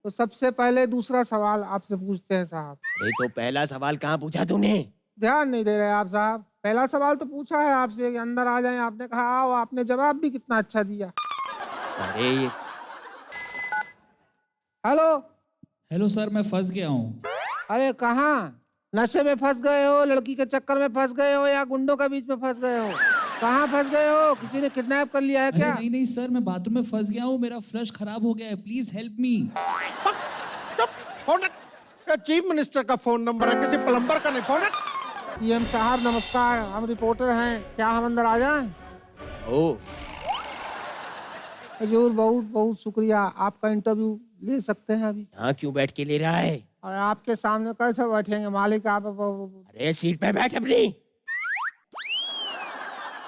तो सबसे पहले दूसरा सवाल आपसे पूछते हैं साहब। अरे तो पहला सवाल कहाँ पूछा तूने? ध्यान नहीं दे रहे आप साहब। पहला सवाल तो पूछा है आपसे कि अंदर आ जाएं, आपने कहा आओ, आपने जवाब भी कितना अच्छा दिया। अरे हेलो। हेलो सर, मैं फंस गया हूँ। अरे कहाँ? नशे में फंस गए हो, लड़की के चक्कर में फंस गए हो, या गुंडों के बीच में फंस गए हो? कहाँ फंस गए हो? किसी ने किडनैप कर लिया है अरे क्या? नहीं नहीं सर, मैं बाथरूम में फंस गया हूँ, मेरा फ्लश खराब हो गया है, प्लीज हेल्प मी। फोन रख। चीफ मिनिस्टर का फोन नंबर है, किसी प्लम्बर का नहीं। फोन रख। सीएम साहब नमस्कार, हम रिपोर्टर हैं, क्या हम अंदर आ जाएं? ओ हजूर बहुत बहुत शुक्रिया, आपका इंटरव्यू ले सकते हैं अभी। यहाँ क्यों बैठ के ले रहा है? और आपके सामने कैसे बैठेंगे मालिक आप? अरे सीट पे बैठ अपनी।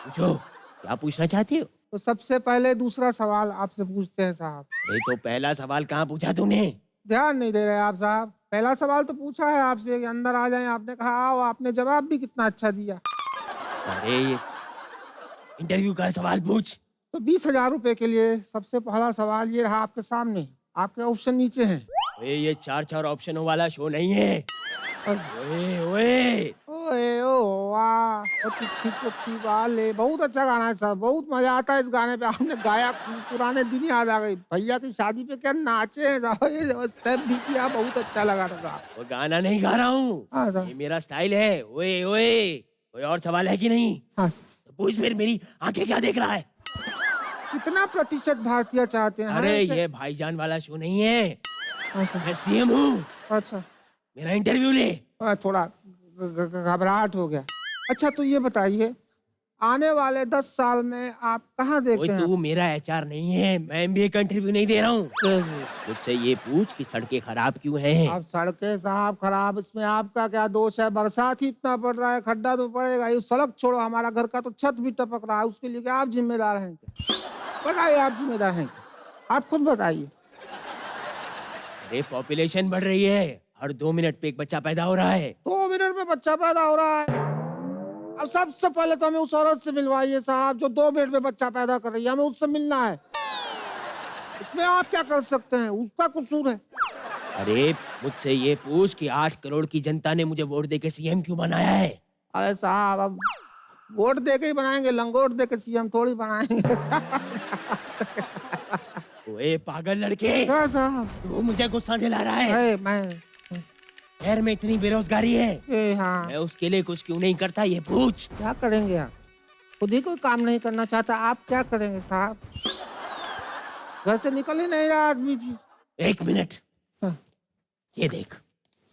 पूछो, क्या पूछना चाहती हो? तो सबसे पहले दूसरा सवाल आपसे पूछते हैं साहब। अरे तो पहला सवाल कहाँ पूछा तूने? ध्यान नहीं दे रहे आप साहब। पहला सवाल तो पूछा है आपसे कि अंदर आ जाएं, आपने कहा आओ, आपने जवाब भी कितना अच्छा दिया। अरे इंटरव्यू का सवाल पूछ। तो 20,000 रुपए के लिए सबसे पहला सवाल ये रहा आपके सामने, आपके ऑप्शन नीचे हैं। अरे ये चार चार ऑप्शनों वाला शो नहीं है। ओए ओए ओए ओ वाह, ओ चिट्ठी चिट्ठी वाले, बहुत अच्छा गाना है सर, बहुत मजा आता है इस गाने पे। आपने गाया, पुराने दिन याद आ गई। भैया की शादी पे क्या नाचे हैं साहब, ये स्टेप भी किया, बहुत अच्छा लगा था साहब। वो गाना नहीं गा रहा हूँ, हाँ साहब। ये मेरा स्टाइल है। ओए ओए, कोई और सवाल है कि नहीं? हाँ। तो पूछ फिर, मेरी आंखें क्या देख रहा है? कितना प्रतिशत भारतीय चाहते हैं? अरे हाँ, ये भाईजान वाला शो नहीं है, अच्छा मैं सीएम हूँ। अच्छा। मेरा इंटरव्यू ले। थोड़ा घबराहट हो गया। अच्छा तो ये बताइए, आने वाले 10 साल में आप कहाँ ओए देखते हैं? तू मेरा एचआर नहीं है, मैं एमबीए का इंटरव्यू नहीं दे रहा हूँ। मुझसे ये पूछ कि सड़कें खराब क्यों हैं? अब सड़कें साहब खराब, इसमें आपका क्या दोष है? बरसात ही इतना पड़ रहा है, खड्डा तो पड़ेगा ही। सड़क छोड़ो, हमारा घर का तो छत भी टपक रहा है, उसके लिए क्या आप जिम्मेदार हैं क्या? बताइए, आप जिम्मेदार हैं क्या? आप खुद बताइए। अरे पॉपुलेशन बढ़ रही है, हर 2 मिनट पे एक बच्चा पैदा हो रहा है। 2 मिनट में बच्चा पैदा हो रहा है? अब सबसे पहले तो हमें उस औरत से मिलवाइए साहब जो 2 मिनट में बच्चा पैदा कर रही है, हमें उससे मिलना है। उसमें आप क्या कर सकते हैं? उसका कसूर है। अरे मुझसे ये पूछ कि 8 करोड़ की जनता ने मुझे वोट देके सीएम क्यों बनाया है? अरे साहब, अब वोट दे के ही बनाएंगे, लंगोट दे के सीएम थोड़ी बनाएंगे। ओए पागल लड़के, क्या साहब? तू मुझे गुस्सा दिला रहा है। अरे मैं शहर में इतनी बेरोजगारी है, हाँ, मैं उसके लिए कुछ क्यों नहीं करता, ये पूछ। क्या करेंगे आप? खुद ही कोई काम नहीं करना चाहता, आप क्या करेंगे साहब? घर से निकल ही नहीं रहा आदमी भी। 1 मिनट, हाँ, ये देख,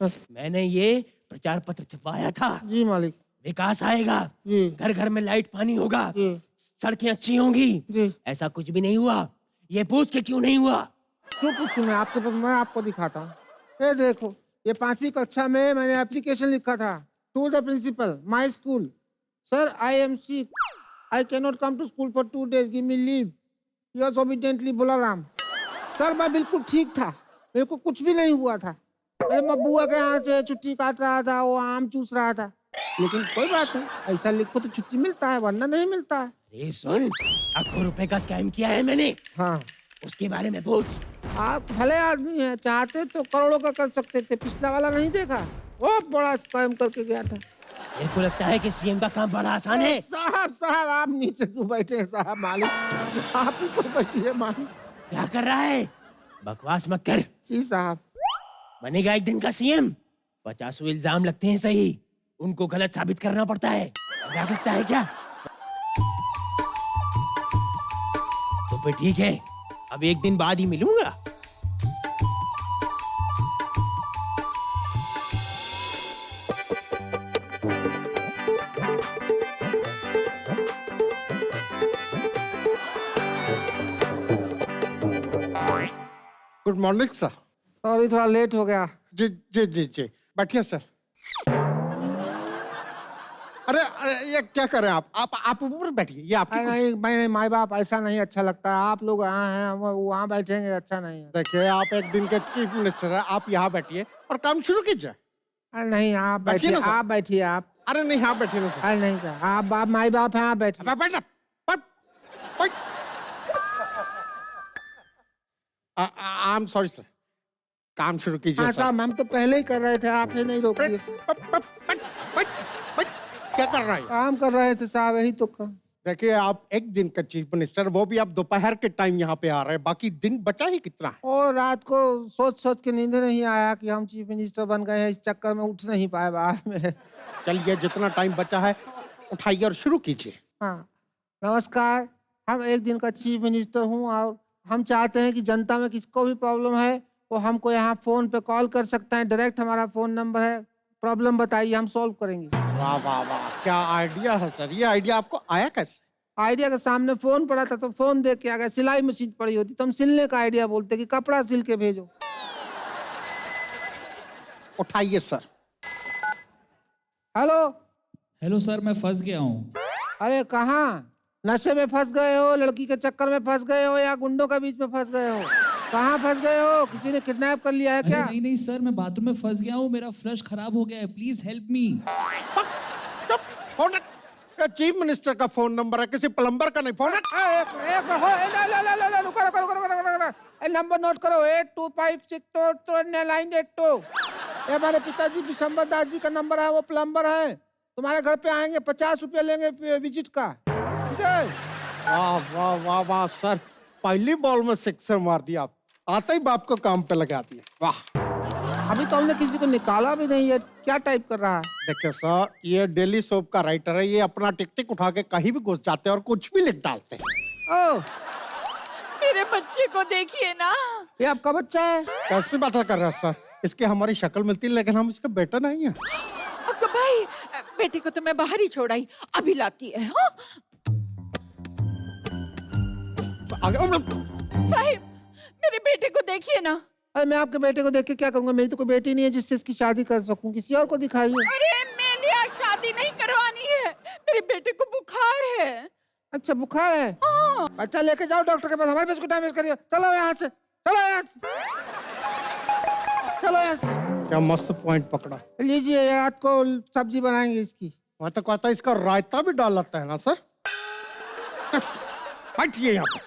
हाँ, मैंने ये प्रचार पत्र छपवाया था। जी मालिक विकास आएगा, जी घर घर में लाइट पानी होगा, जी सड़कें अच्छी होंगी। जी। ऐसा कुछ भी नहीं हुआ, ये पूछ के क्यों नहीं हुआ? क्यों पूछूं मैं आपके पास? मैं आपको दिखाता हूँ। ये देखो, ये 5वीं कक्षा में मैंने एप्लीकेशन लिखा था to the principal my school, sir I am sick, I can not come to school for 2 days, give me leave, yours obediently Bularam. Sir मैं बिल्कुल ठीक था, मेरे को कुछ भी नहीं हुआ था। मेरे मब्बुआ के यहाँ से छुट्टी काट रहा था, वो आम चूस रहा था। लेकिन कोई बात नहीं, ऐसा लिखो तो छुट्टी मिलता है, वरना नहीं मिलता है। अरे सुन, लाखों रुपए का स्कैम किया है मैंने, हाँ, उसके बारे में पूछ। आप भले आदमी हैं, चाहते तो करोड़ों का कर सकते थे। पिछला वाला नहीं देखा, वो बड़ा स्कैम करके गया था। मेरे को लगता है कि सीएम का काम बड़ा आसान है। साहब साहब, आप नीचे क्यों बैठे हैं साहब? मालिक आप ऊपर बैठिए मालिक। क्या कर रहा है? बकवास मत कर। जी साहब। बनेगा एक दिन का सीएम। 50 इल्जाम लगते हैं सही, उनको गलत साबित करना पड़ता है। मजाक लगता है क्या? तो फिर ठीक है, अब 1 दिन बाद ही मिलूंगा। Good morning sir. सॉरी, थोड़ा लेट हो गया। जी जी जी जी, बैठिए सर। अरे अरे ये क्या कर रहे हैं आप ऊपर बैठिए, ये आपकी कुर्सी। नहीं मैं माई बाप, ऐसा नहीं अच्छा लगता है। आप लोग यहाँ हैं, हम वहाँ बैठेंगे, अच्छा नहीं है। देखिए, आप एक दिन के चीफ मिनिस्टर हैं, आप यहाँ बैठिए और काम शुरू कीजिए। अरे नहीं, आप बैठिए बैठिए, ना सर। आप बैठिए आप। अरे नहीं, यहाँ बैठिए ना सर। अरे नहीं सर, आप बाप माई बाप हैं, आप बैठिए। बैठ बैठ बैठ। आई एम सॉरी सर, काम शुरू कीजिए हाँ सर। साहब, हम तो पहले ही कर रहे थे, आप ही नहीं रोक दिए। क्या कर रहा है? काम कर रहे थे साहब, यही तो देखिए, आप एक दिन का चीफ मिनिस्टर, वो भी आप दोपहर के टाइम यहाँ पे आ रहे हैं, बाकी दिन बचा ही कितना है? और रात को सोच सोच के नींद नहीं आया कि हम चीफ मिनिस्टर बन गए हैं, इस चक्कर में उठ नहीं पाए बाद में। चलिए, जितना टाइम बचा है उठाइए और शुरू कीजिए। हाँ, नमस्कार, हम एक दिन का चीफ मिनिस्टर हूँ और हम चाहते हैं कि जनता में किसको भी प्रॉब्लम है वो हमको यहाँ फोन पे कॉल कर सकते हैं। डायरेक्ट हमारा फोन नंबर है, प्रॉब्लम बताइए, हम सॉल्व करेंगे। वाह वाह वाह, क्या आइडिया है सर। ये आइडिया आपको आया कैसे? आइडिया के सामने फोन पड़ा था तो फोन देख के आ गया। सिलाई मशीन पड़ी होती तो हम सिलने का आइडिया बोलते कि कपड़ा सिल के भेजो। उठाइए सर। हेलो। हेलो सर, मैं फंस गया हूँ। अरे कहाँ? नशे में फंस गए हो, लड़की के चक्कर में फंस गए हो, या गुंडों के बीच में फंस गए हो? कहाँ फंस गए हो? किसी ने किडनैप कर लिया है अरे क्या? नहीं नहीं सर, मैं बाथरूम में फंस गया हूँ, मेरा फ्लश खराब हो गया है, प्लीज हेल्प मी। फोन रख। ये चीफ मिनिस्टर का फोन नंबर है, किसी प्लम्बर का नहीं। फोन रख। रुको, नंबर नोट करो, 82562982। ये हमारे पिताजी विशंबर दास जी का नंबर है, वो प्लम्बर है, तुम्हारे घर पे आएंगे, 50 रुपया लेंगे विजिट का, ठीक है? वाह वाह वाह वाह सर, पहली बॉल में सिक्सर मार दिया आप, आते ही बाप को काम पे लगा दिया। वाह। अभी तो हमने किसी को निकाला भी नहीं है, क्या टाइप कर रहा है? देखिए सर, ये डेली सोप का राइटर है, ये अपना टिक टिक उठा के कहीं भी घुस जाते हैं और कुछ भी लिख डालते हैं। ओ, मेरे बच्चे को देखिए ना। ये आपका बच्चा है? कैसी बात कर रहा है सर? इसकी हमारी शक्ल मिलती है लेकिन हम इसका बेटा नहीं है। अक्का भाई, बेटे को तो मैं बाहर ही छोड़ आई, अभी लाती है। हाँ? साहिब, मेरे बेटे को देखिए ना। अरे मैं आपके बेटे को देख के क्या करूंगा? मेरी तो कोई बेटी नहीं है जिससे इसकी शादी कर सकूं, किसी और को दिखाइए। अरे मैंने आज शादी नहीं करवानी है, मेरे बेटे को बुखार है। अच्छा, बुखार है? हाँ। अच्छा, लेके जाओ डॉक्टर के पास, हमारे पास को टाइम वेस्ट करिए। चलो यहाँ से, चलो यहाँ से, चलो यहाँ से। क्या मस्त पॉइंट पकड़ा। लीजिए, ये रात को सब्जी बनाएंगे इसकी। मैं तो कहता इसका रायता भी डाल लेते हैं ना सर। बैठिए यहाँ पे।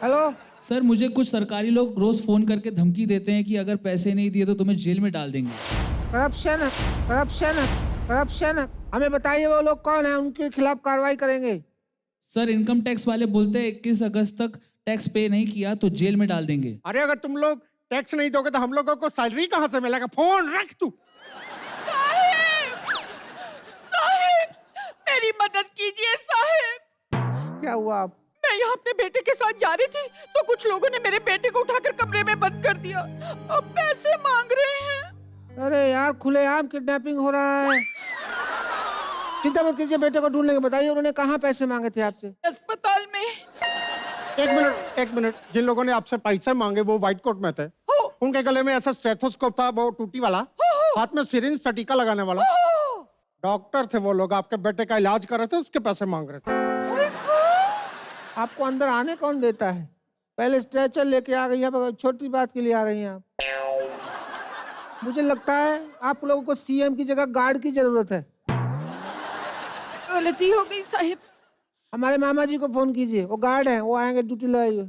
हेलो। सर, मुझे कुछ सरकारी लोग रोज फोन करके धमकी देते हैं कि अगर पैसे नहीं दिए तो तुम्हें जेल में डाल देंगे। Corruption, corruption, corruption. हमें बताइए वो लोग कौन है, उनके खिलाफ कार्रवाई करेंगे। सर, इनकम टैक्स वाले बोलते हैं 21 अगस्त तक टैक्स पे नहीं किया तो जेल में डाल देंगे। अरे अगर तुम लोग टैक्स नहीं दोगे तो हम लोगों को सैलरी कहाँ से मिलेगा? फोन रख तू। साहिब, साहिब, मेरी मदद कीजिए साहिब। क्या हुआ? आप? मैं यहाँ अपने बेटे के साथ जा रही थी तो कुछ लोगों ने मेरे बेटे को उठाकर कमरे में बंद कर दिया, अब पैसे मांग रहे हैं। अरे यार, खुलेआम किडनैपिंग हो रहा है। चिंता मत कीजिए, बेटे को ढूंढ लेंगे। बताइए उन्होंने कहाँ पैसे मांगे थे आपसे? अस्पताल में। एक मिनट, जिन लोगों ने आपसे पैसे मांगे वो व्हाइट कोट में थे। उनके गले में ऐसा स्टेथोस्कोप था, वो टूटी वाला, हाथ में सिरिंज सटीका लगाने वाला। डॉक्टर थे वो लोग, आपके बेटे का इलाज कर रहे थे, उसके पैसे मांग रहे थे। आपको अंदर आने कौन देता है? पहले स्ट्रेचर लेके आ गई है, छोटी बात के लिए आ रही हैं आप। मुझे लगता है आप लोगों को सीएम की जगह गार्ड की जरूरत है। गलती हो गई साहिब। हमारे मामा जी को फोन कीजिए, वो गार्ड हैं, वो आएंगे ड्यूटी लगाइए।